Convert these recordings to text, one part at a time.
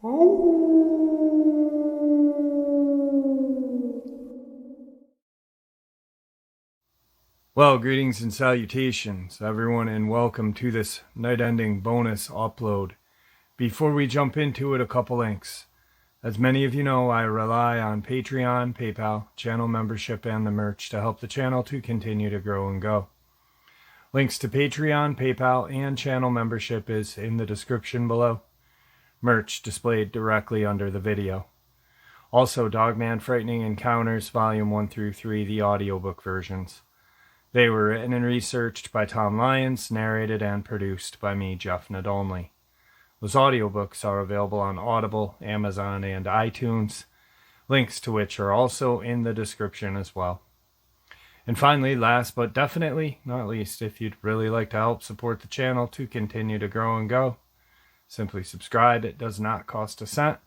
Well, greetings and salutations, everyone, and welcome to this night-ending bonus upload. Before we jump into it, a couple links. As many of you know, I rely on Patreon, PayPal, channel membership, and the merch to help the channel to continue to grow and go. Links to Patreon, PayPal, and channel membership is in the description below. Merch displayed directly under the video. Also, Dogman Frightening Encounters Volume 1 through 3, the audiobook versions. They were written and researched by Tom Lyons, narrated and produced by me, Jeff Nadolny. Those audiobooks are available on Audible, Amazon, and iTunes, links to which are also in the description as well. And finally, last but definitely not least, if you'd really like to help support the channel to continue to grow and go, simply subscribe. It does not cost a cent.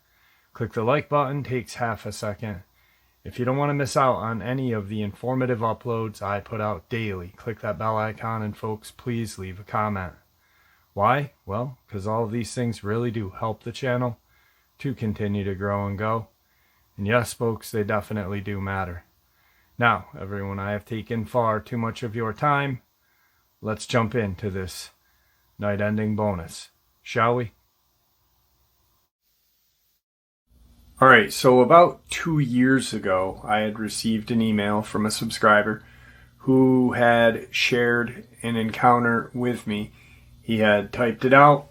Click the like button, takes half a second. If you don't want to miss out on any of the informative uploads I put out daily, click that bell icon, and folks, please leave a comment. Why? Well, because all of these things really do help the channel to continue to grow and go. And yes, folks, they definitely do matter. Now, everyone, I have taken far too much of your time. Let's jump into this night-ending bonus, shall we? Alright, so about 2 years ago, I had received an email from a subscriber who had shared an encounter with me. He had typed it out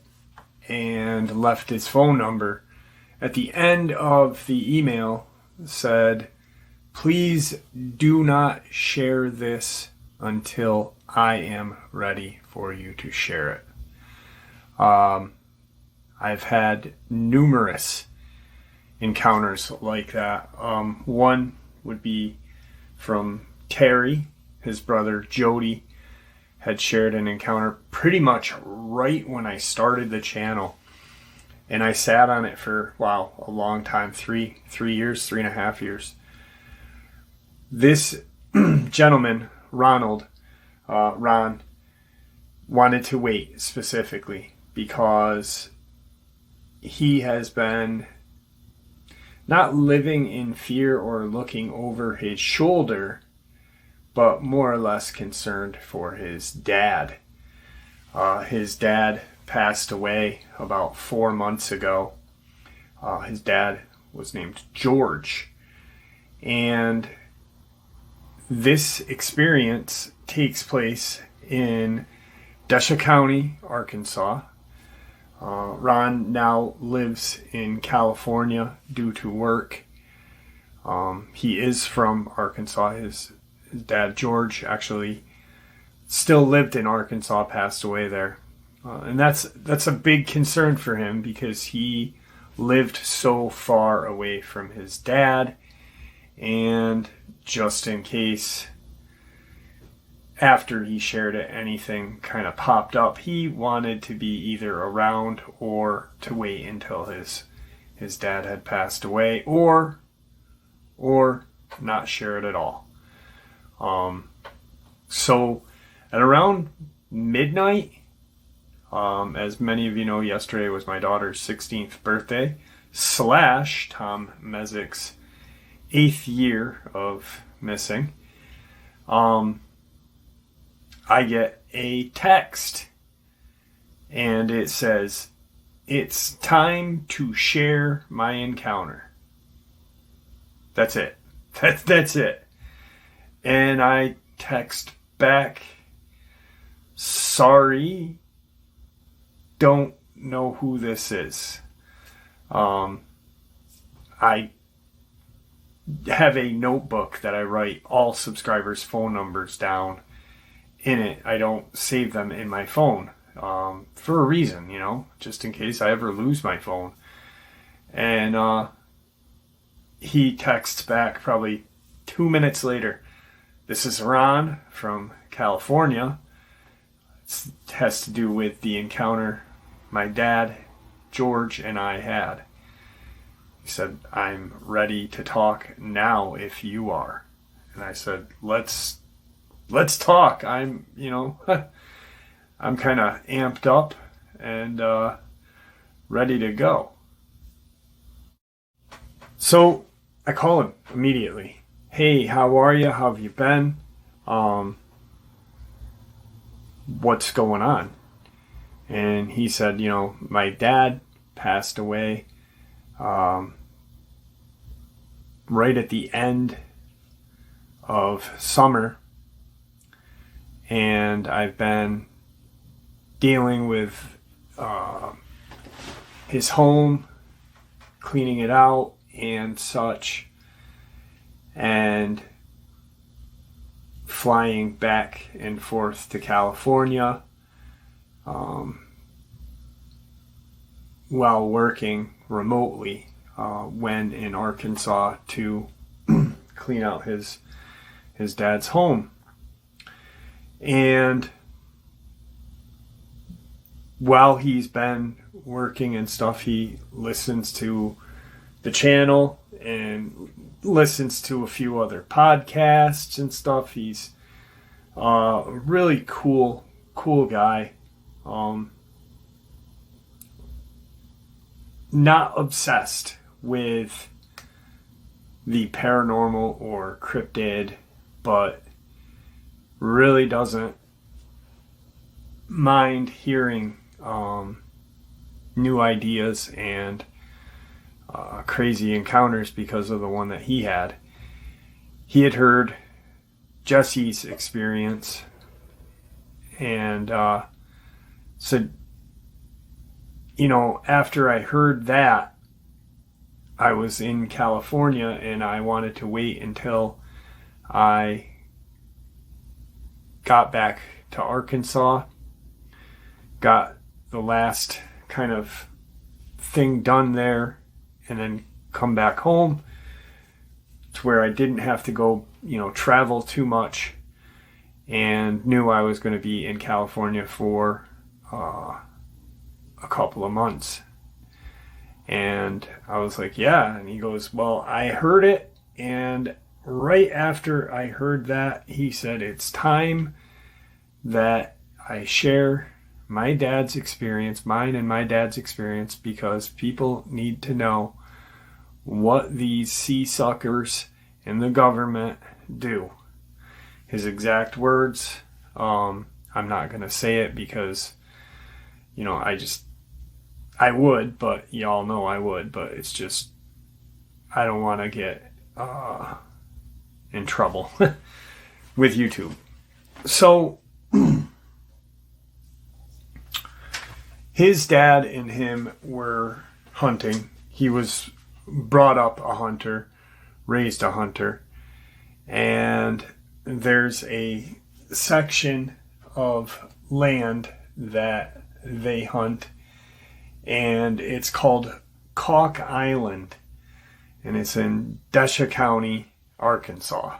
and left his phone number. At the end of the email said, "Please do not share this until I am ready for you to share it." I've had numerous encounters like that. One would be from Terry. His brother Jody had shared an encounter pretty much right when I started the channel, and I sat on it for a long time, three years, 3.5 years. This gentleman, Ron, wanted to wait specifically because he has been not living in fear or looking over his shoulder, but more or less concerned for his dad. His dad passed away about 4 months ago. His dad was named George. And this experience takes place in Desha County, Arkansas. Ron now lives in California due to work. He is from Arkansas. His dad, George, actually still lived in Arkansas, passed away there. And that's a big concern for him because he lived so far away from his dad. And just in case after he shared it, anything kind of popped up, he wanted to be either around or to wait until his dad had passed away, or not share it at all. So at around midnight, as many of you know, yesterday was my daughter's 16th birthday / Tom Mezik's 8th year of missing. I get a text, and it says, "It's time to share my encounter." That's it. That's it. And I text back, "Sorry, don't know who this is." I have a notebook that I write all subscribers' phone numbers down in it. I don't save them in my phone for a reason, just in case I ever lose my phone. And he texts back probably 2 minutes later, "This is Ron from California. It has to do with the encounter my dad, George, and I had." He said, "I'm ready to talk now if you are." And I said, let's talk. I'm I'm kind of amped up and ready to go. So I call him immediately. Hey, how are you? How have you been? What's going on? And he said, my dad passed away right at the end of summer. And I've been dealing with his home, cleaning it out and such, and flying back and forth to California while working remotely when in Arkansas to clean out his dad's home. And while he's been working and stuff, he listens to the channel and listens to a few other podcasts and stuff. He's a really cool guy. Not obsessed with the paranormal or cryptid, but really doesn't mind hearing new ideas and crazy encounters because of the one that he had. He had heard Jesse's experience and said, after I heard that, I was in California and I wanted to wait until I got back to Arkansas, got the last kind of thing done there, and then come back home to where I didn't have to go, travel too much, and knew I was going to be in California for a couple of months. And I was like, yeah. And he goes, well, I heard it. And right after I heard that, he said, it's time that I share my dad's experience, mine and my dad's experience, because people need to know what these sea suckers in the government do. His exact words, I'm not going to say it because, I would, but y'all know I would, but it's just, I don't want to get in trouble with YouTube. So, his dad and him were hunting. He was brought up a hunter, raised a hunter, and there's a section of land that they hunt, and it's called Caulk Island, and it's in Desha County, Arkansas.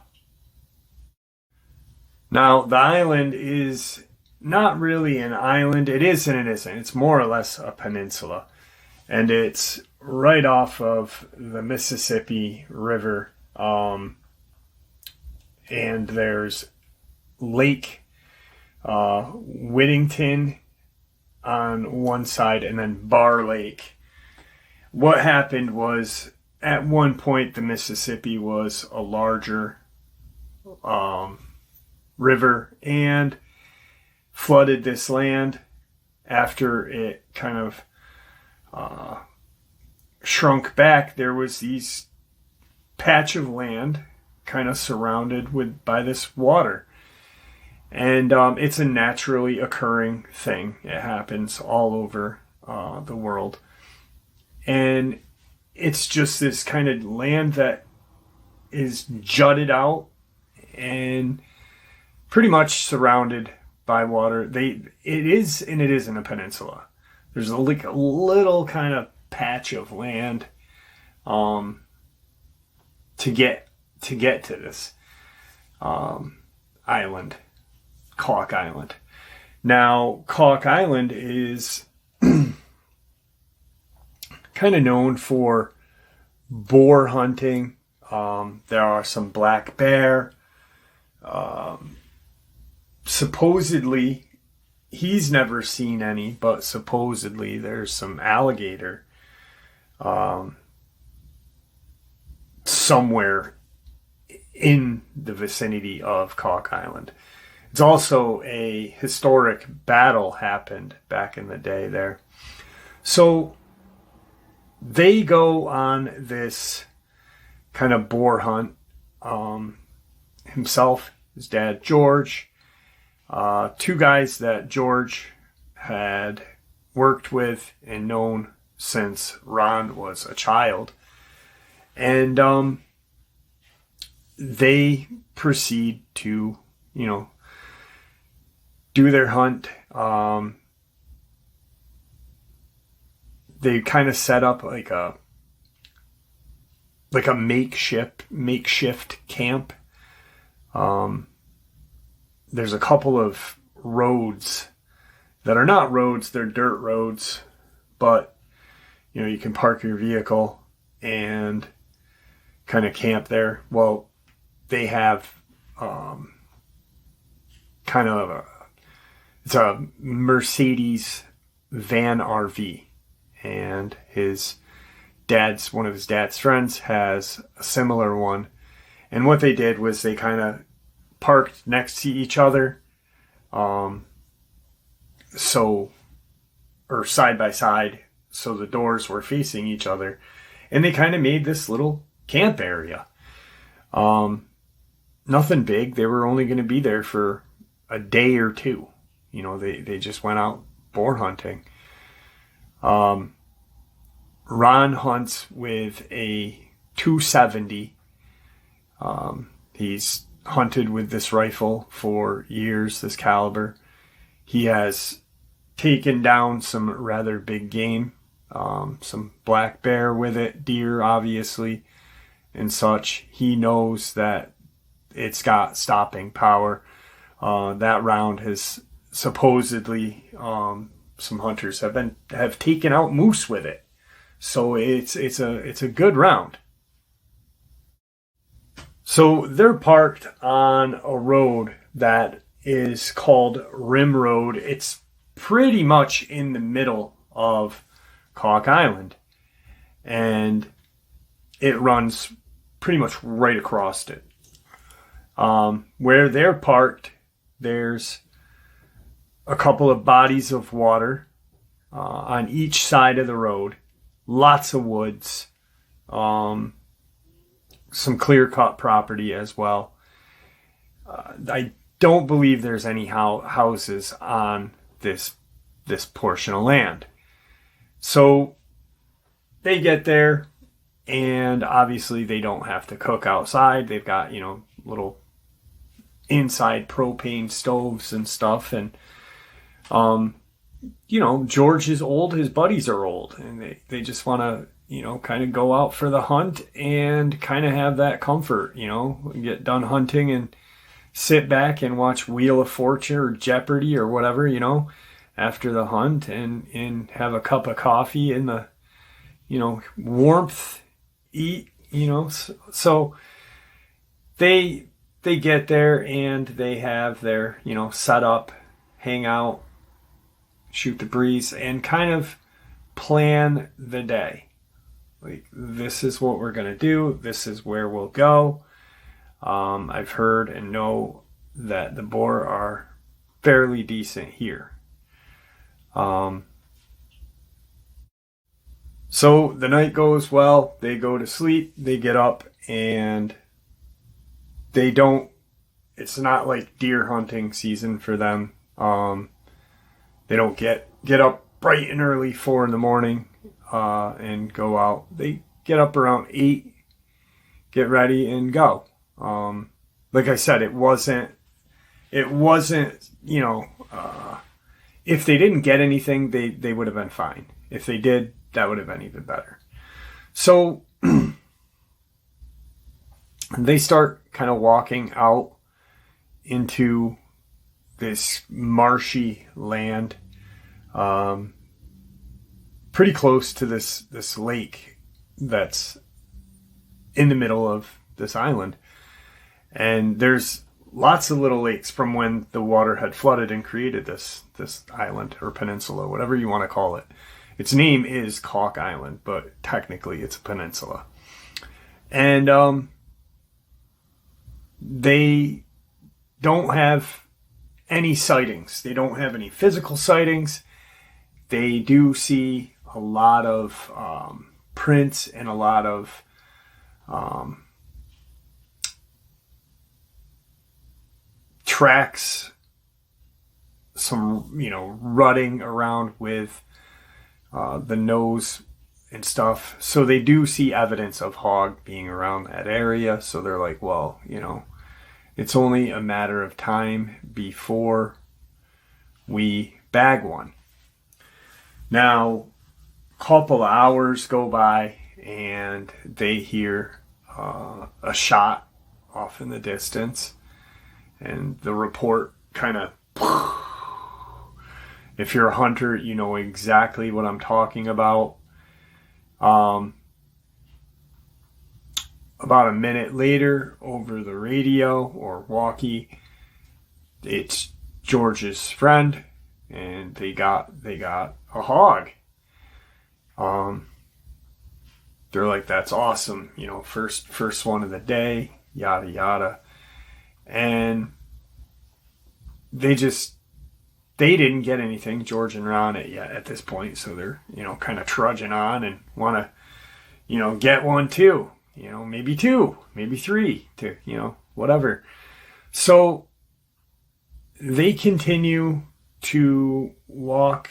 Now, the island is not really an island. It is and it isn't. It's more or less a peninsula, and it's right off of the Mississippi River, and there's Lake Whittington on one side, and then Bar Lake. What happened was, at one point, the Mississippi was a larger river and flooded this land. After it kind of shrunk back, there was these patch of land kind of surrounded by this water. And it's a naturally occurring thing. It happens all over the world. And it's just this kind of land that is jutted out and pretty much surrounded by water. It is and it isn't a peninsula. There's a little kind of patch of land to get to this island. Caulk Island. Now, Caulk Island is kind of known for boar hunting. There are some black bear. Supposedly, he's never seen any, but supposedly there's some alligator. somewhere in the vicinity of Cock Island. It's also a historic battle happened back in the day there. So they go on this kind of boar hunt. Himself, his dad, George, two guys that George had worked with and known since Ron was a child. And they proceed to, do their hunt. They kind of set up like a makeshift camp. There's a couple of roads that are not roads, they're dirt roads, but you can park your vehicle and kind of camp there. Well, they have it's a Mercedes van RV, and one of his dad's friends has a similar one. And what they did was they kind of parked next to each other, or side by side, so the doors were facing each other, and they kind of made this little camp area. Nothing big. They were only going to be there for a day or two. They just went out boar hunting. Ron hunts with a 270. He's hunted with this rifle for years, this caliber. He has taken down some rather big game, some black bear with it, deer obviously, and such. He knows that it's got stopping power. That round has supposedly, some hunters have taken out moose with it. So it's a good round. So they're parked on a road that is called Rim Road. It's pretty much in the middle of Cock Island, and it runs pretty much right across it. Where they're parked, there's a couple of bodies of water on each side of the road, lots of woods, some clear-cut property as well. I don't believe there's any houses on this portion of land. So they get there, and obviously they don't have to cook outside. They've got, little inside propane stoves and stuff. And, George is old, his buddies are old, and they just want to, kind of go out for the hunt and kind of have that comfort, get done hunting and sit back and watch Wheel of Fortune or Jeopardy or whatever, after the hunt, and have a cup of coffee in the, warmth, eat, so they get there and they have their, set up, hang out, shoot the breeze, and kind of plan the day. Like, this is what we're going to do. This is where we'll go. I've heard and know that the boar are fairly decent here. So the night goes well. They go to sleep. They get up, and it's not like deer hunting season for them. They don't get up bright and early, 4 a.m, and go out. They get up around 8, get ready, and go. Like I said, it wasn't, if they didn't get anything, they would have been fine. If they did, that would have been even better. So they start kind of walking out into this marshy land, pretty close to this lake that's in the middle of this island. And there's lots of little lakes from when the water had flooded and created this island or peninsula, whatever you want to call it. Its name is Cock Island, but technically it's a peninsula. And they don't have any sightings. They don't have any physical sightings. They do see a lot of prints and a lot of tracks, some, rutting around with the nose and stuff. So they do see evidence of hog being around that area. So they're like, well, it's only a matter of time before we bag one. Now, a couple of hours go by and they hear a shot off in the distance. And the report kind of, if you're a hunter, you know exactly what I'm talking about. About a minute later, over the radio or walkie, it's George's friend, and they got a hog. They're like, that's awesome, first one of the day, yada yada, and they didn't get anything, George and Ron, at this point, so they're kind of trudging on and want to get one too. Maybe two, maybe three, to, whatever. So they continue to walk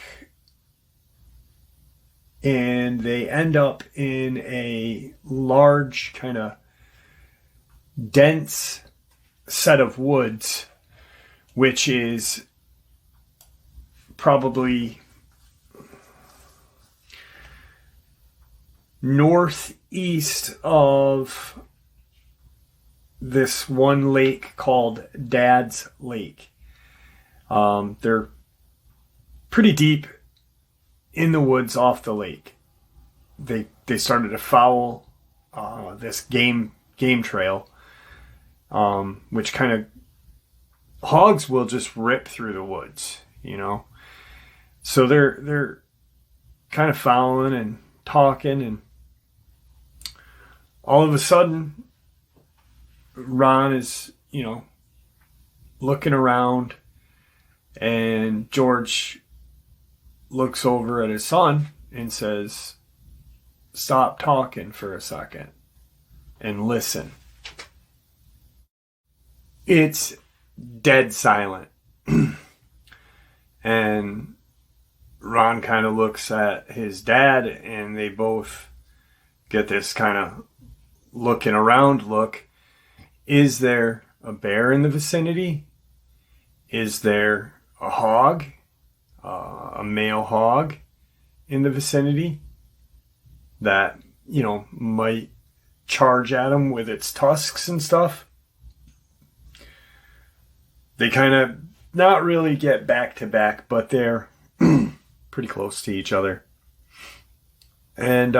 and they end up in a large, kind of dense set of woods, which is probably northeast of this one lake called Dad's Lake. They're pretty deep in the woods off the lake. They started to follow this game trail, which kind of, hogs will just rip through the woods, So they're kind of following and talking, and all of a sudden, Ron is, looking around, and George looks over at his son and says, stop talking for a second and listen. It's dead silent. And Ron kind of looks at his dad, and they both get this kind of looking around look. Is there a bear in the vicinity? Is there a hog, a male hog in the vicinity that, might charge at him with its tusks and stuff? They kind of not really get back to back, but they're pretty close to each other. And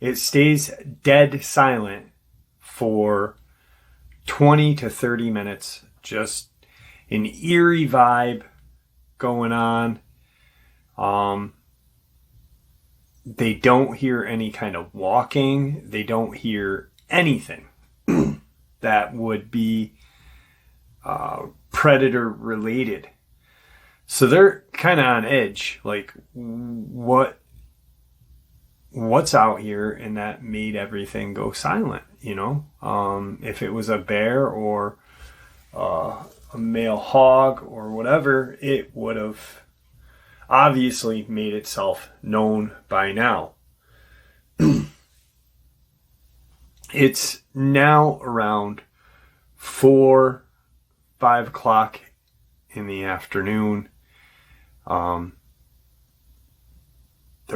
it stays dead silent for 20 to 30 minutes. Just an eerie vibe going on. They don't hear any kind of walking. They don't hear anything that would be predator related. So they're kind of on edge, like what's out here, and that made everything go silent, if it was a bear or a male hog or whatever, it would have obviously made itself known by now. It's now around 5 o'clock in the afternoon. They're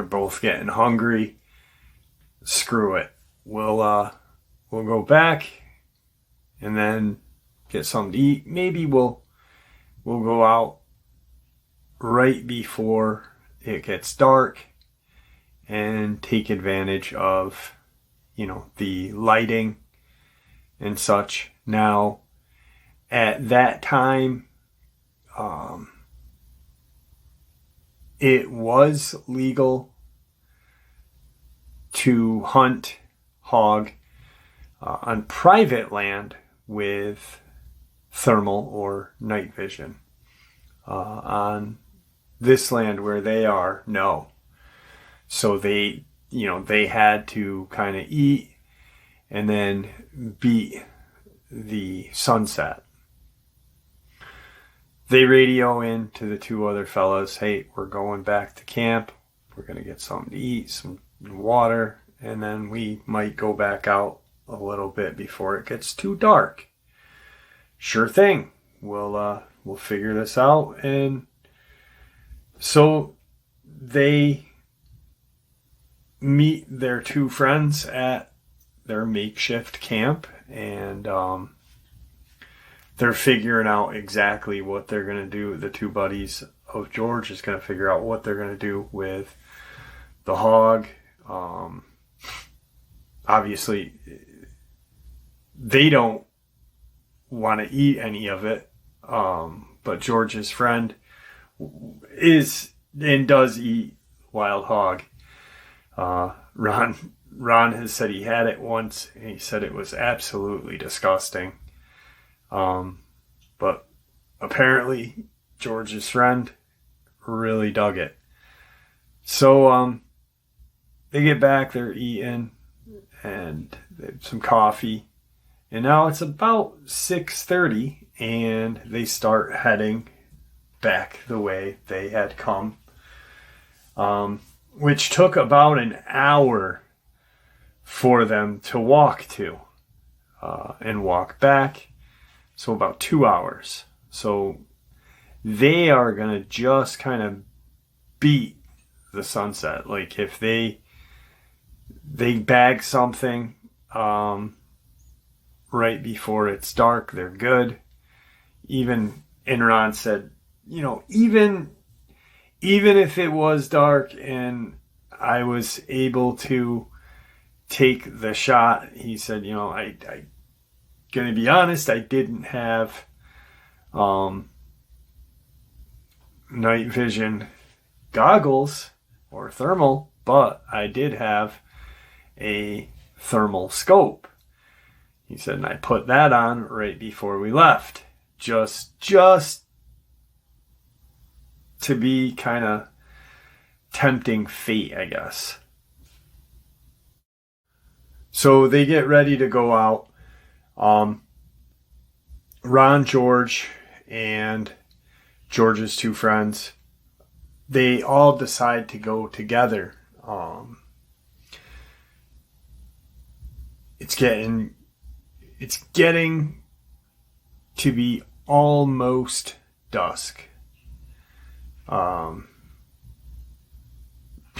both getting hungry. Screw it. We'll go back and then get something to eat. Maybe we'll go out right before it gets dark and take advantage of, the lighting and such. Now, at that time, it was legal to hunt hog on private land with thermal or night vision. On this land where they are, no. So they had to kind of eat and then beat the sunset. They radio in to the two other fellas, hey, we're going back to camp. We're going to get something to eat, some water, and then we might go back out a little bit before it gets too dark. Sure thing. We'll figure this out. And so they meet their two friends at their makeshift camp, and they're figuring out exactly what they're going to do. The two buddies of George is going to figure out what they're going to do with the hog. Obviously, they don't want to eat any of it, but George's friend is and does eat wild hog. Ron has said he had it once, and he said it was absolutely disgusting. But apparently George's friend really dug it. So they get back, they're eating, and they have some coffee. And now it's about 6:30, and they start heading back the way they had come, which took about an hour for them to walk to and walk back. So about 2 hours. So they are going to just kind of beat the sunset. Like if they bag something right before it's dark, they're good. Even Enron said, even if it was dark and I was able to take the shot, he said, I gonna be honest, I didn't have night vision goggles or thermal, but I did have a thermal scope. He said, and I put that on right before we left, just to be kind of tempting fate, I guess. So they get ready to go out. Ron, George, and George's two friends, they all decide to go together. It's getting to be almost dusk.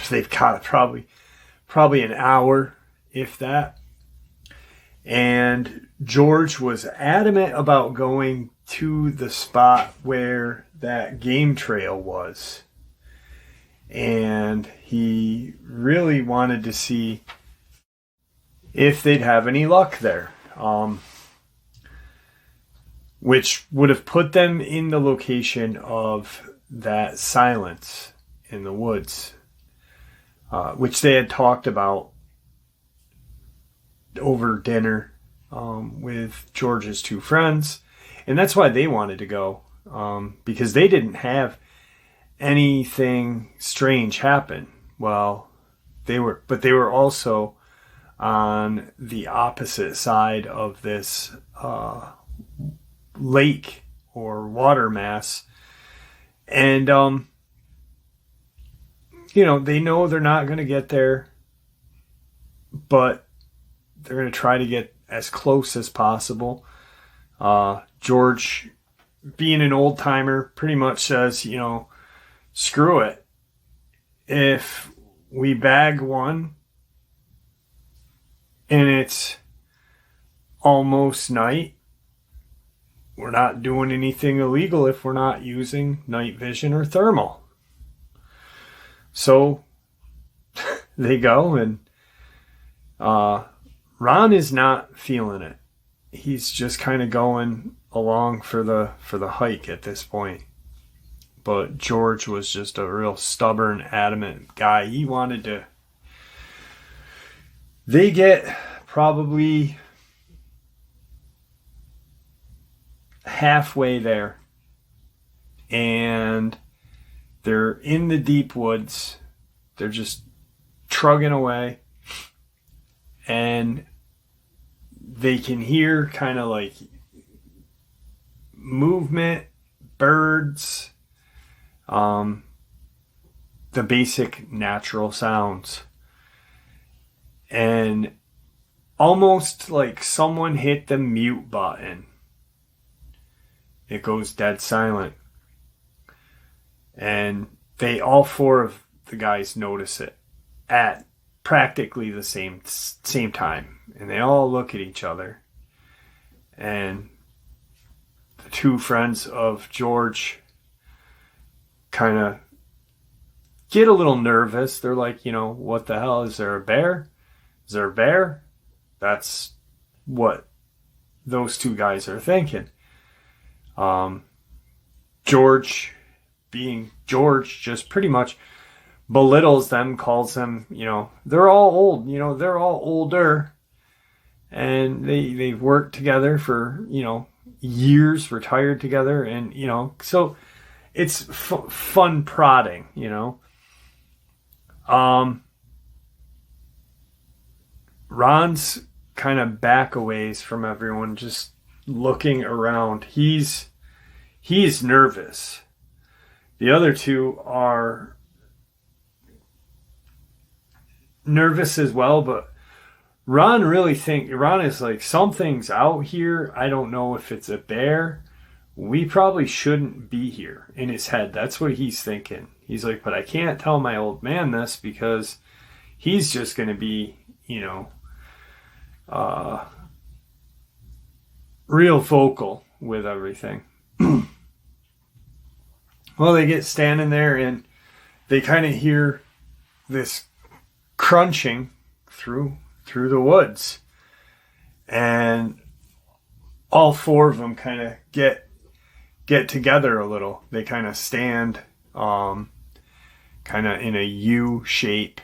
They've got probably an hour, if that. And George was adamant about going to the spot where that game trail was. And he really wanted to see if they'd have any luck there. Which would have put them in the location of that silence in the woods, which they had talked about over dinner with George's two friends. And that's why they wanted to go, because they didn't have anything strange happen. Well, they were also on the opposite side of this lake or water mass. And, they know they're not going to get there, but they're going to try to get as close as possible. George, being an old timer, pretty much says, screw it. If we bag one and it's almost night, we're not doing anything illegal if we're not using night vision or thermal. So they go, and Ron is not feeling it. He's just kind of going along for the hike at this point. But George was just a real stubborn, adamant guy. He wanted to. They get probably halfway there. And they're in the deep woods. They're just trugging away. And they can hear kind of like movement, birds, the basic natural sounds. And almost like someone hit the mute button. It goes dead silent. And all four of the guys notice it at practically the same time. And they all look at each other. And the two friends of George kind of get a little nervous. They're like, what the hell? Is there a bear? Is there a bear? That's what those two guys are thinking. George, being George, just pretty much belittles them, calls them, they're all old, they're all older, and they've worked together for, years, retired together, and, so it's fun prodding, Ron's kind of back a ways from everyone, just looking around. He's nervous. The other two are nervous as well, but Ron is like, something's out here. I don't know if it's a bear. We probably shouldn't be here, in his head. That's what he's thinking. He's like, but I can't tell my old man this because he's just going to be, real vocal with everything. Well, they get standing there and they kind of hear this crunching through the woods. And all four of them kind of get together a little. They kind of stand kind of in a U shape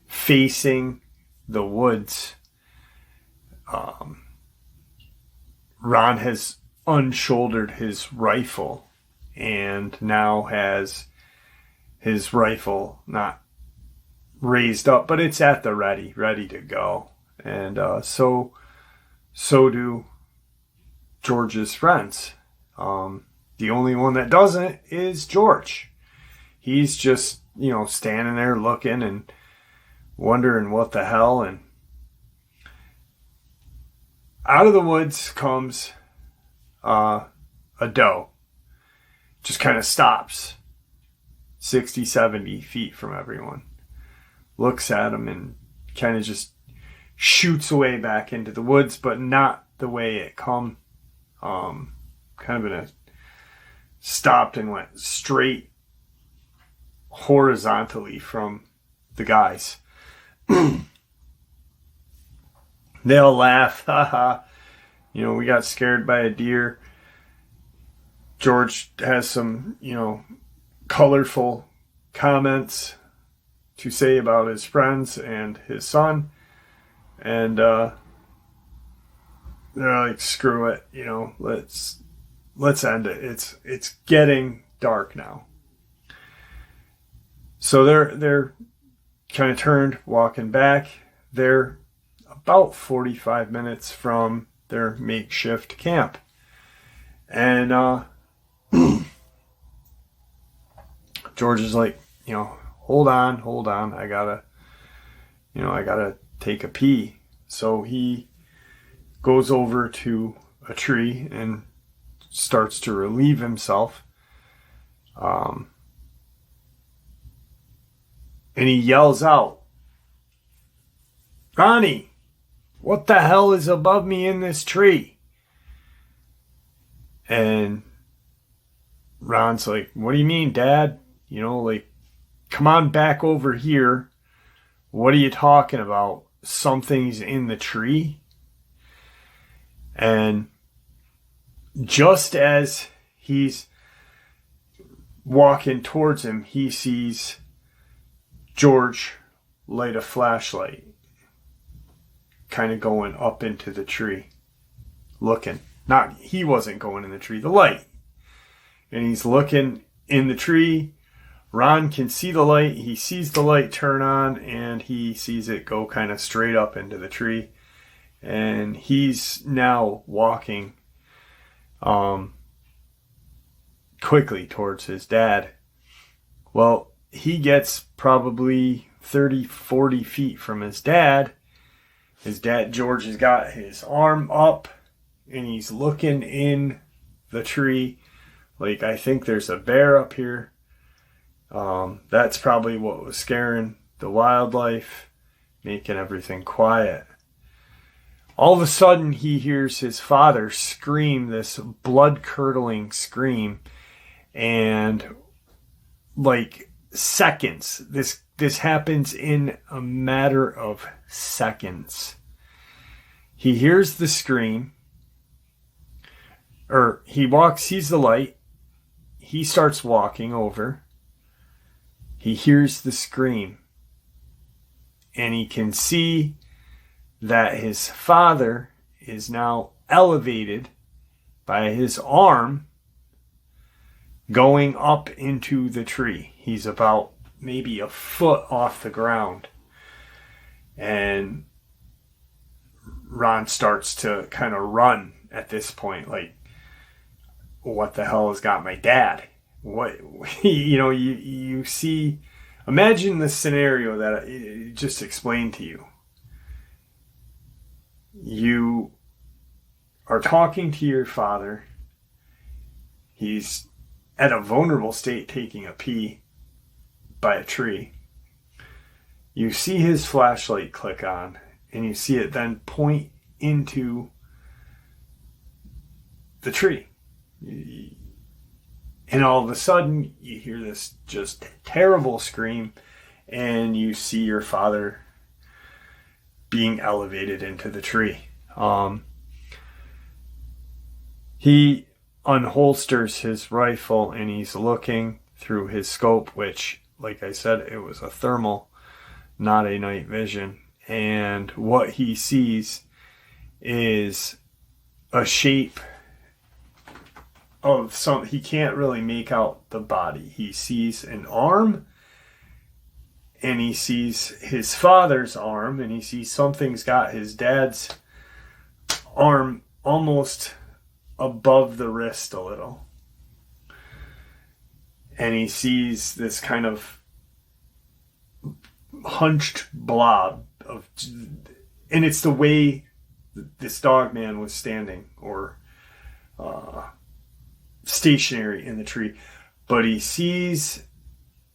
facing the woods. Ron has unshouldered his rifle and now has his rifle not raised up, but it's at the ready to go. And so do George's friends. The only one that doesn't is George. He's just, standing there looking and wondering what the hell. And out of the woods comes a doe. Just kind of stops 60, 70 feet from everyone. Looks at him and kind of just shoots away back into the woods, but not the way it come. Kind of stopped and went straight horizontally from the guys. They all laugh. Haha. We got scared by a deer. George has some, colorful comments to say about his friends and his son. And they're like, screw it, let's end it. It's getting dark now. So they're kind of turned, walking back. They're about 45 minutes from their makeshift camp. And George is like, hold on. I gotta take a pee. So he goes over to a tree and starts to relieve himself. And he yells out, Ronnie, what the hell is above me in this tree? And Ron's like, what do you mean, Dad? Come on back over here. What are you talking about? Something's in the tree? And just as he's walking towards him, he sees George light a flashlight, kind of going up into the tree, looking. he wasn't going in the tree, the light. And he's looking in the tree. Ron can see the light. He sees the light turn on, and he sees it go kind of straight up into the tree. And he's now walking quickly towards his dad. Well, he gets probably 30, 40 feet from his dad. His dad, George, has got his arm up, and he's looking in the tree. Like, I think there's a bear up here. That's probably what was scaring the wildlife, making everything quiet. All of a sudden, he hears his father scream this blood-curdling scream. And, like, seconds. This happens in a matter of seconds. He hears the scream. Or he sees the light. He starts walking over. He hears the scream. And he can see that his father is now elevated by his arm going up into the tree. He's about maybe a foot off the ground. And Ron starts to kind of run at this point, like, what the hell has got my dad? What, you see, imagine the scenario that I just explained to you. You are talking to your father. He's at a vulnerable state taking a pee by a tree. You see his flashlight click on, and you see it then point into the tree. And all of a sudden, you hear this just terrible scream, and you see your father being elevated into the tree. He unholsters his rifle, and he's looking through his scope, which, like I said, it was a thermal, not a night vision. And what he sees is a shape of some, he can't really make out the body. He sees an arm, and he sees his father's arm, and he sees something's got his dad's arm almost above the wrist a little. And he sees this kind of hunched blob of, and it's the way this Dogman was standing, or stationary in the tree. But he sees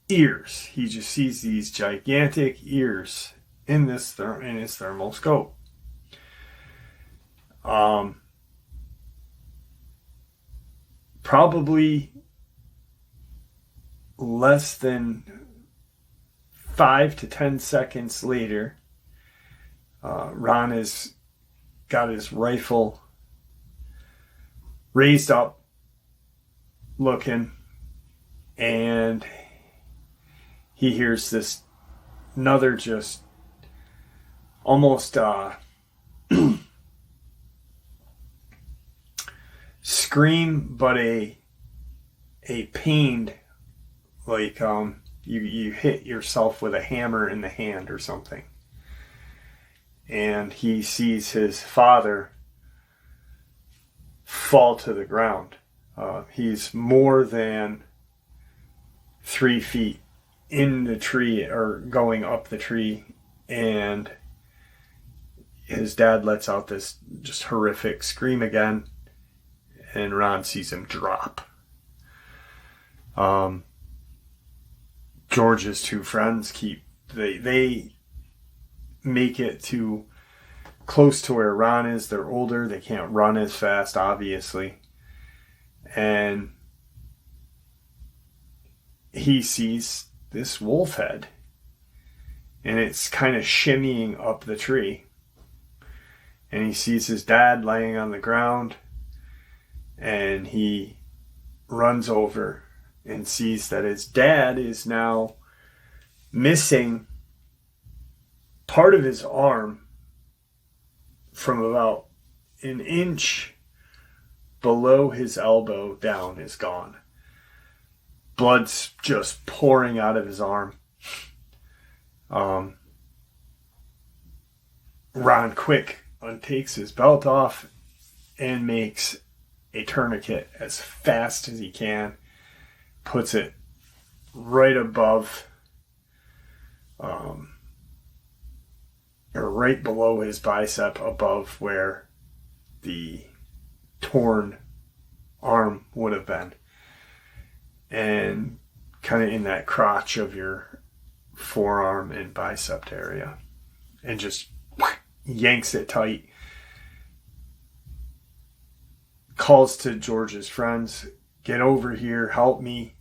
ears. He just sees these gigantic ears in his thermal scope. Probably less than 5 to 10 seconds later, Ron has got his rifle raised up, looking, and he hears this another just almost scream, but a pained, like you hit yourself with a hammer in the hand or something. And he sees his father fall to the ground. He's more than 3 feet in the tree, or going up the tree, and his dad lets out this just horrific scream again, and Ron sees him drop. George's two friends they make it to close to where Ron is. They're older, they can't run as fast, obviously. And he sees this wolf head, and it's kind of shimmying up the tree. And he sees his dad laying on the ground, and he runs over and sees that his dad is now missing part of his arm from about an inch below his elbow down is gone. Blood's just pouring out of his arm. Ron quick untakes his belt off and makes a tourniquet as fast as he can. Puts it right above, or right below his bicep, above where the torn arm would have been. And kind of in that crotch of your forearm and bicep area. And just yanks it tight. Calls to George's friends, get over here, help me.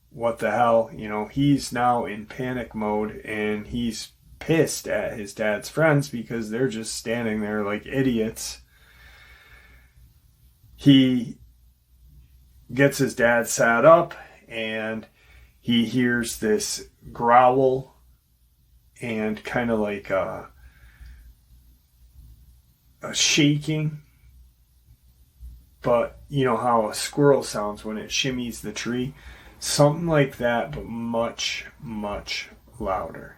What the hell? You know, he's now in panic mode and he's pissed at his dad's friends because they're just standing there like idiots. He gets his dad sat up and he hears this growl and kind of like a shaking. But you know how a squirrel sounds when it shimmies the tree? Something like that, but much, much louder.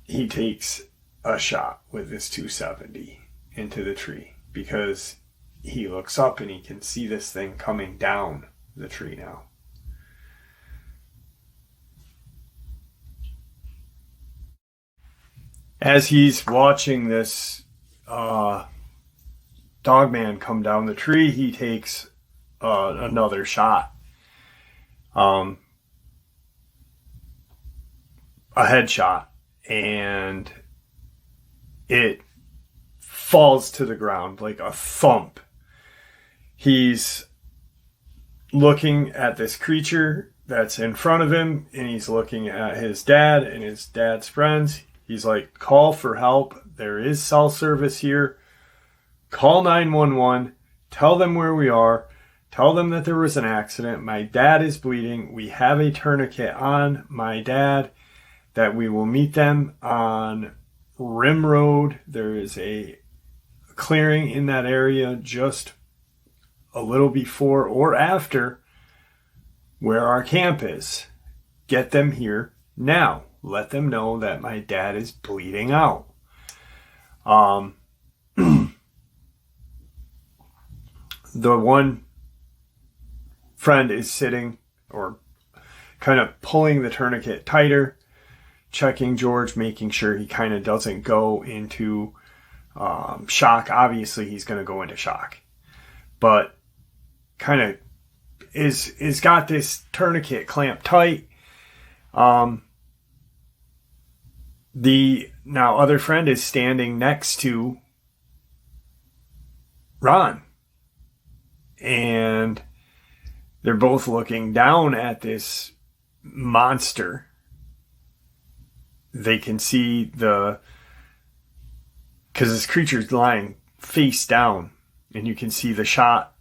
He takes a shot with his 270 into the tree because he looks up and he can see this thing coming down the tree now. As he's watching this Dogman come down the tree, he takes another shot. A headshot. And it falls to the ground like a thump. He's looking at this creature that's in front of him, and he's looking at his dad and his dad's friends. He's like, call for help. There is cell service here. Call 911. Tell them where we are. Tell them that there was an accident. My dad is bleeding. We have a tourniquet on my dad, that we will meet them on Rim Road. There is a clearing in that area just a little before or after where our camp is. Get them here now. Let them know that my dad is bleeding out. The one friend is sitting or kind of pulling the tourniquet tighter, checking George, making sure he kind of doesn't go into shock. Obviously, he's going to go into shock. But kind of is got this tourniquet clamped tight. The now other friend is standing next to Ron. And they're both looking down at this monster. They can see because this creature's lying face down, and you can see the shot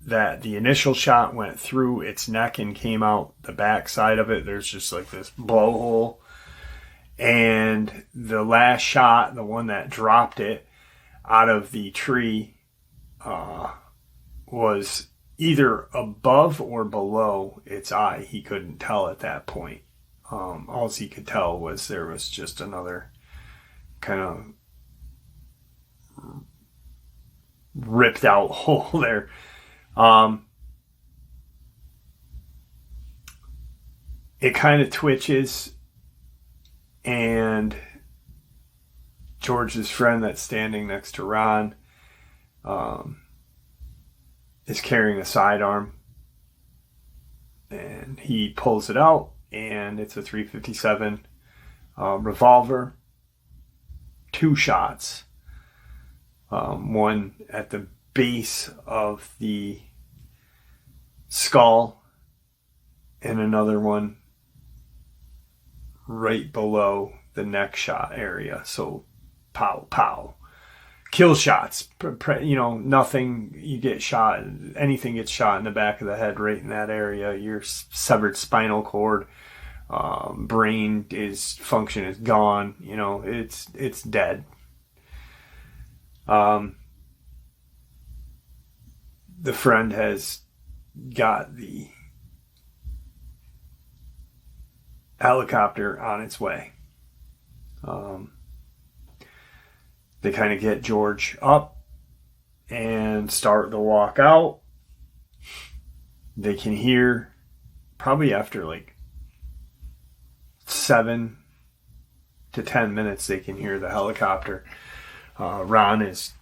that the initial shot went through its neck and came out the back side of it. There's just like this blowhole. And the last shot, the one that dropped it out of the tree, was either above or below its eye. He couldn't tell at that point. All he could tell was there was just another kind of ripped out hole there. It kind of twitches, and George's friend that's standing next to Ron is carrying a sidearm, and he pulls it out, and it's a .357 revolver. 2 shots. One at the base of the skull, and another one right below the neck shot area. So, pow, pow. Kill shots. Nothing, you get shot, anything gets shot in the back of the head right in that area. Your severed spinal cord, brain function is gone. It's dead. the friend has got the helicopter on its way. They kind of get George up and start the walk out. They can hear, probably after like 7 to 10 minutes, they can hear the helicopter. Everyone's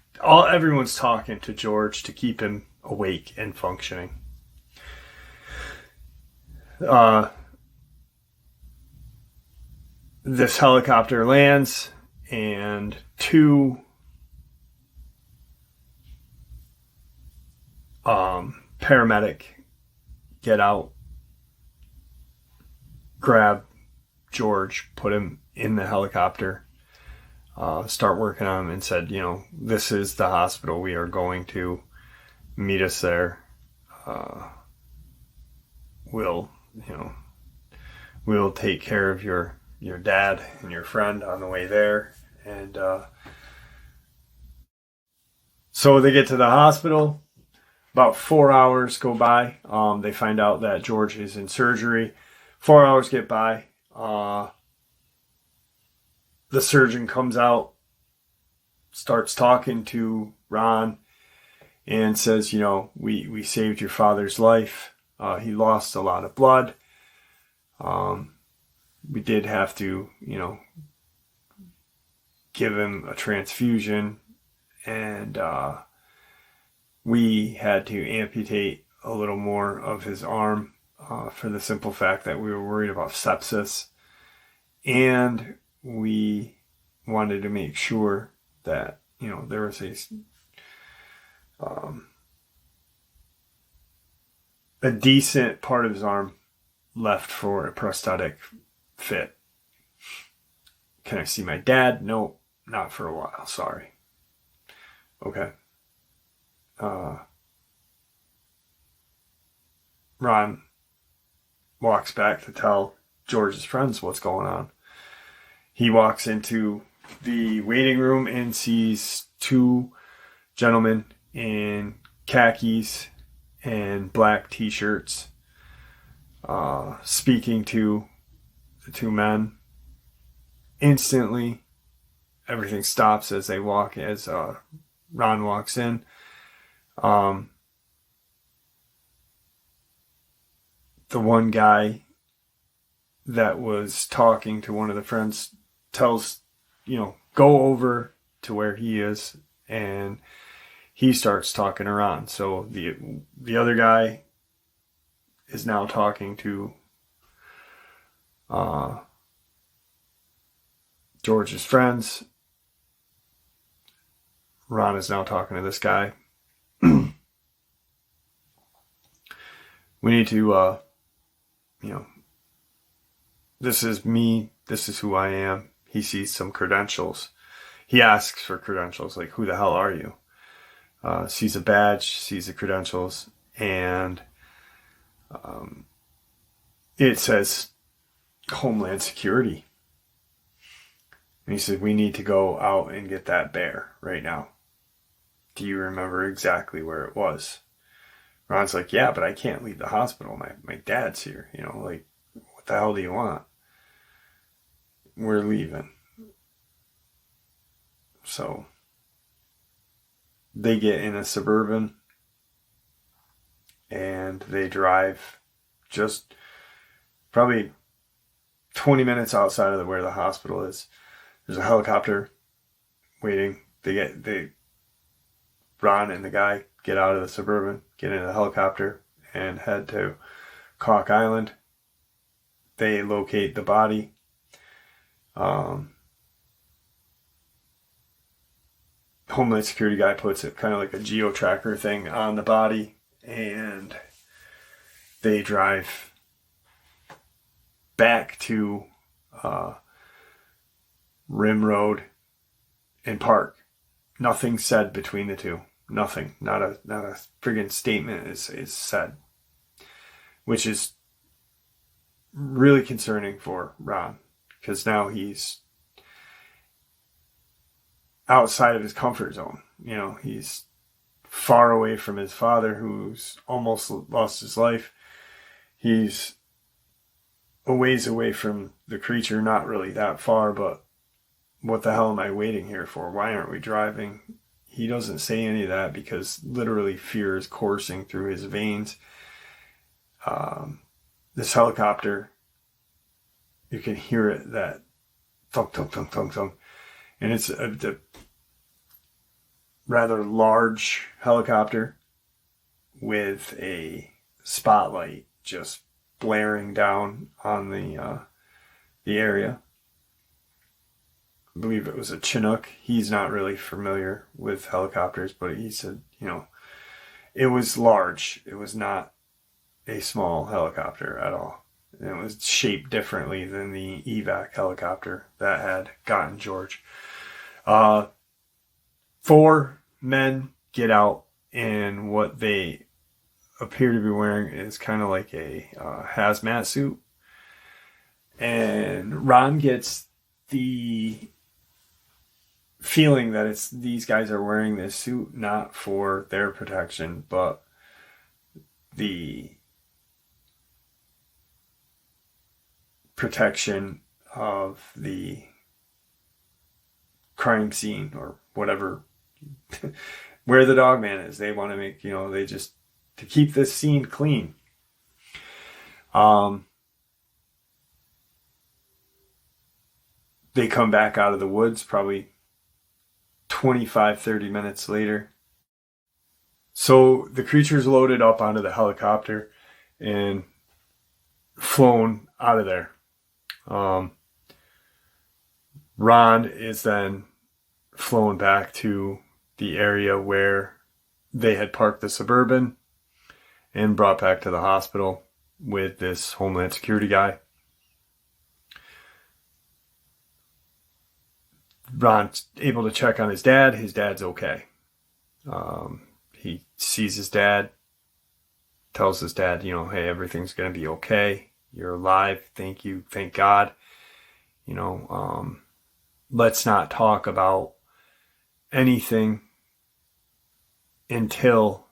talking to George to keep him awake and functioning. This helicopter lands, and 2 paramedic get out, grab George, put him in the helicopter, start working on him, and said, this is the hospital we are going to. Meet us there. We'll take care of your dad and your friend on the way there. And so they get to the hospital. About 4 hours go by. They find out that George is in surgery. 4 hours get by. The surgeon comes out, starts talking to Ron, and says, we saved your father's life. He lost a lot of blood. We did have to, give him a transfusion, and we had to amputate a little more of his arm for the simple fact that we were worried about sepsis, and we wanted to make sure that, there was a decent part of his arm left for a prosthetic fit. Can I see my dad? No, not for a while. Sorry. Okay. Ron walks back to tell George's friends what's going on. He walks into the waiting room and sees 2 gentlemen in khakis and black t-shirts speaking to the 2 men. Instantly, everything stops as Ron walks in. The one guy that was talking to one of the friends tells, go over to where he is, and he starts talking to Ron. So the other guy is now talking to George's friends. Ron is now talking to this guy. We need to, this is me. This is who I am. He sees some credentials. He asks for credentials, like, who the hell are you? Sees a badge, sees the credentials, and it says Homeland Security. And he said, we need to go out and get that bear right now. Do you remember exactly where it was? Ron's like, yeah, but I can't leave the hospital. My dad's here. What the hell do you want? We're leaving. So they get in a Suburban and they drive just probably 20 minutes outside of where the hospital is. There's a helicopter waiting. Ron and the guy get out of the Suburban, get in the helicopter, and head to Cock Island. They locate the body. Homeland Security guy puts it kind of like a geo-tracker thing on the body, and they drive back to Rim Road and park. Nothing said between the two. Nothing. Not a friggin' statement is said, which is really concerning for Ron, because now he's outside of his comfort zone. He's far away from his father, who's almost lost his life. He's a ways away from the creature, not really that far, but what the hell am I waiting here for? Why aren't we driving? He doesn't say any of that because literally fear is coursing through his veins. This helicopter, you can hear it, that thunk, thunk, thunk, thunk, thunk. And it's a rather large helicopter with a spotlight just blaring down on the area. I believe it was a Chinook. He's not really familiar with helicopters, but he said, it was large. It was not a small helicopter at all. It was shaped differently than the evac helicopter that had gotten George. 4 men get out, and what they appear to be wearing is kind of like a hazmat suit. And Ron gets the feeling that these guys are wearing this suit not for their protection, but the protection of the crime scene or whatever, where the Dogman is. They want to make, they just, to keep this scene clean. They come back out of the woods probably 25-30 minutes later. So the creature's loaded up onto the helicopter and flown out of there. Ron is then flown back to the area where they had parked the Suburban and brought back to the hospital with this Homeland Security guy. Ron's able to check on his dad. His dad's okay. He sees his dad, tells his dad, hey, everything's going to be okay. You're alive. Thank you. Thank God. Let's not talk about anything until,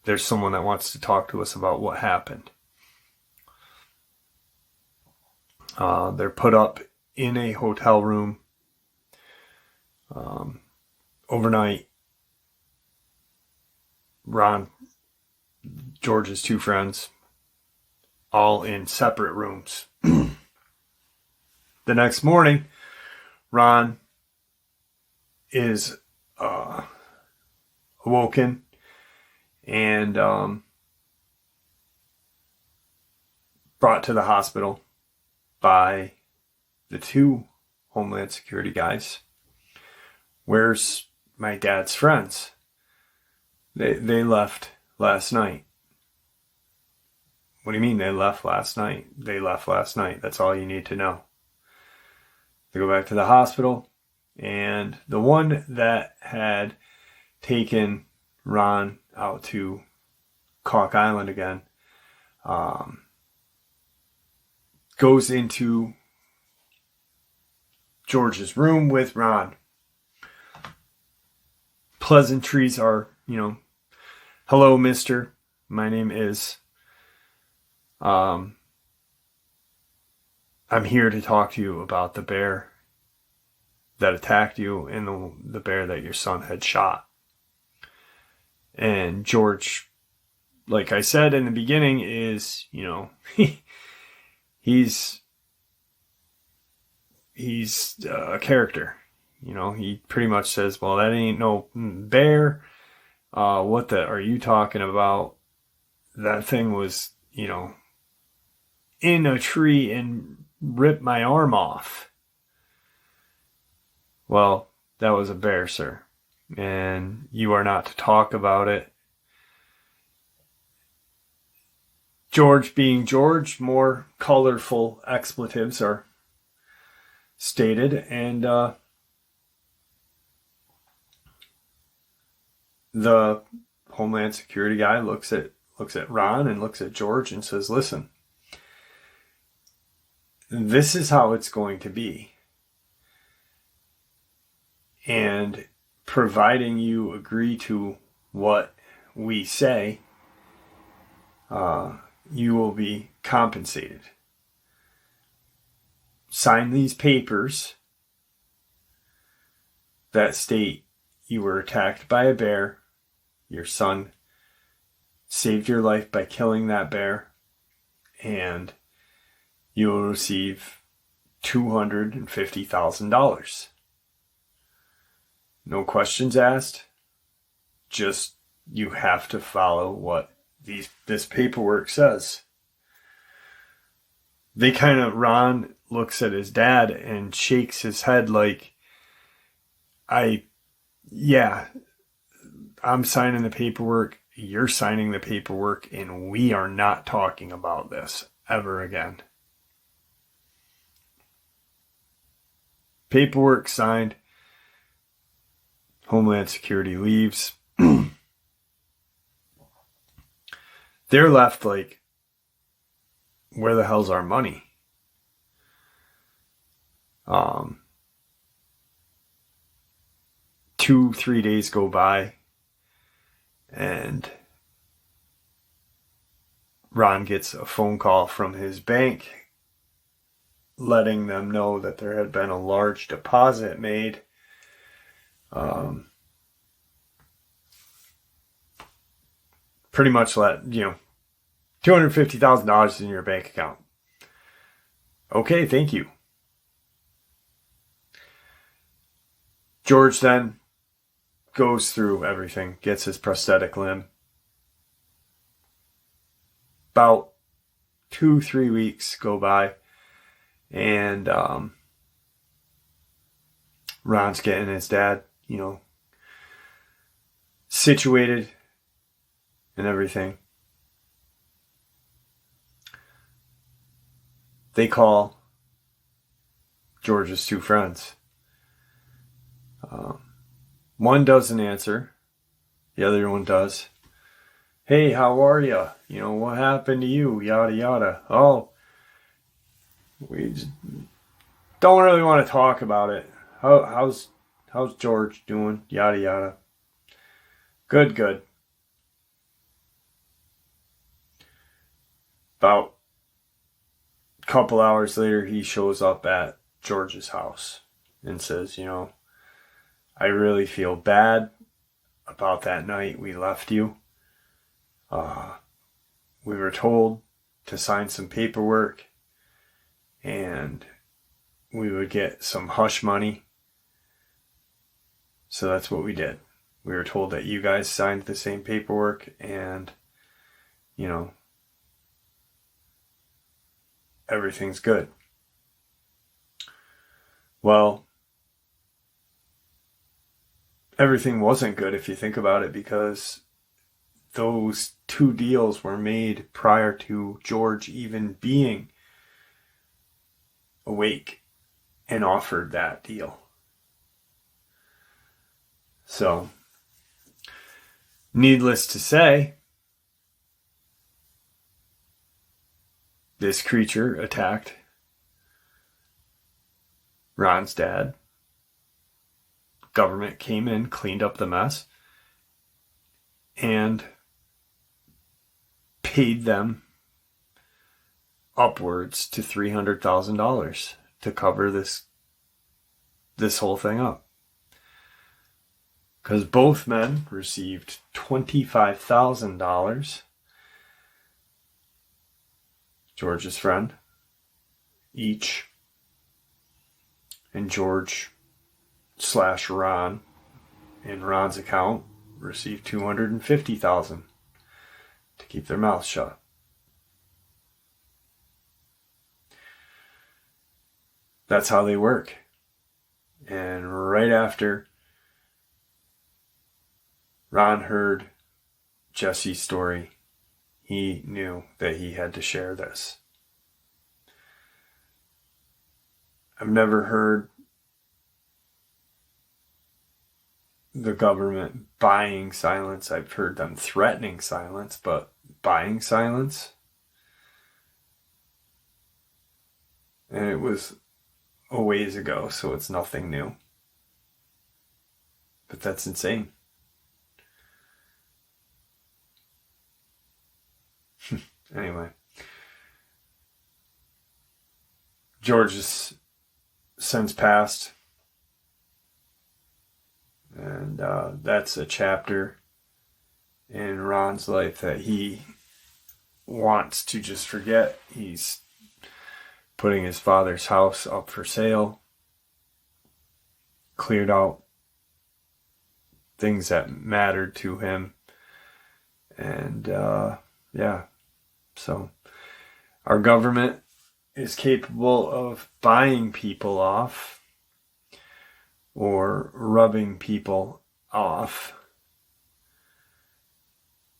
there's someone that wants to talk to us about what happened. They're put up in a hotel room overnight. Ron, George's 2 friends, all in separate rooms. The next morning, Ron is awoken and brought to the hospital by the 2 Homeland Security guys. Where's my dad's friends? They left last night. What do you mean they left last night? They left last night. That's all you need to know. They go back to the hospital, and the one that had taken Ron out to Caulk Island again goes into George's room with Ron. Pleasantries are, hello, mister. My name is. I'm here to talk to you about the bear that attacked you and the bear that your son had shot. And George, like I said in the beginning, is, he's a character. He pretty much says, well, that ain't no bear. What are you talking about? That thing was, in a tree and ripped my arm off. Well, that was a bear, sir. And you are not to talk about it. George being George, more colorful expletives are stated, and the Homeland Security guy looks at Ron and looks at George and says, listen, this is how it's going to be. And providing you agree to what we say, you will be compensated. Sign these papers that state you were attacked by a bear, your son saved your life by killing that bear, and you will receive $250,000. No questions asked. Just you have to follow what this paperwork says. Ron looks at his dad and shakes his head like, I'm signing the paperwork, you're signing the paperwork, and we are not talking about this ever again. Paperwork signed. Homeland Security leaves. They're left like, where the hell's our money? 2-3 days go by, and Ron gets a phone call from his bank letting them know that there had been a large deposit made. Pretty much $250,000 in your bank account. Okay, thank you. George then goes through everything, gets his prosthetic limb. About 2-3 weeks go by, and Ron's getting his dad, situated and everything. They call George's two friends. One doesn't answer. The other one does. Hey, how are you? What happened to you? Yada, yada. Oh, we just don't really want to talk about it. How's George doing? Yada, yada. Good. About a couple hours later, he shows up at George's house and says, I really feel bad about that night we left you. We were told to sign some paperwork and we would get some hush money. So that's what we did. We were told that you guys signed the same paperwork and, everything's good. Well, everything wasn't good if you think about it, because those two deals were made prior to George even being awake and offered that deal. So, needless to say, this creature attacked Ron's dad. Government came in, cleaned up the mess, and paid them upwards to $300,000 to cover this whole thing up. Because both men received $25,000. George's friend, each, and George/Ron in Ron's account received $250,000 to keep their mouths shut. That's how they work. And right after Ron heard Jesse's story, he knew that he had to share this. I've never heard the government buying silence. I've heard them threatening silence, but buying silence? And it was a ways ago, so it's nothing new. But that's insane. Anyway. George has since passed. And that's a chapter in Ron's life that he wants to just forget. He's putting his father's house up for sale. Cleared out things that mattered to him. And yeah, so our government is capable of buying people off or rubbing people off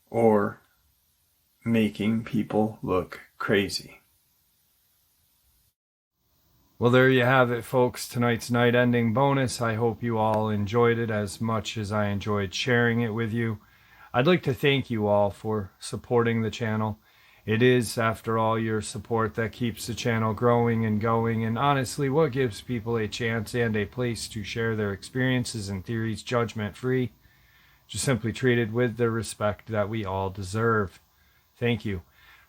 or making people look crazy. Well, there you have it, folks. Tonight's night ending bonus. I hope you all enjoyed it as much as I enjoyed sharing it with you. I'd like to thank you all for supporting the channel. It is, after all, your support that keeps the channel growing and going, and honestly, what gives people a chance and a place to share their experiences and theories judgment-free, just simply treated with the respect that we all deserve. Thank you.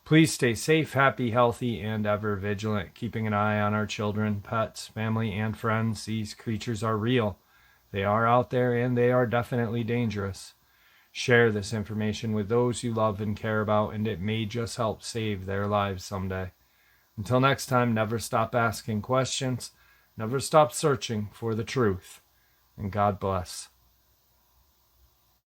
Please stay safe, happy, healthy, and ever vigilant, keeping an eye on our children, pets, family, and friends. These creatures are real. They are out there, and they are definitely dangerous. Share this information with those you love and care about, and it may just help save their lives someday. Until next time, never stop asking questions, never stop searching for the truth, and God bless.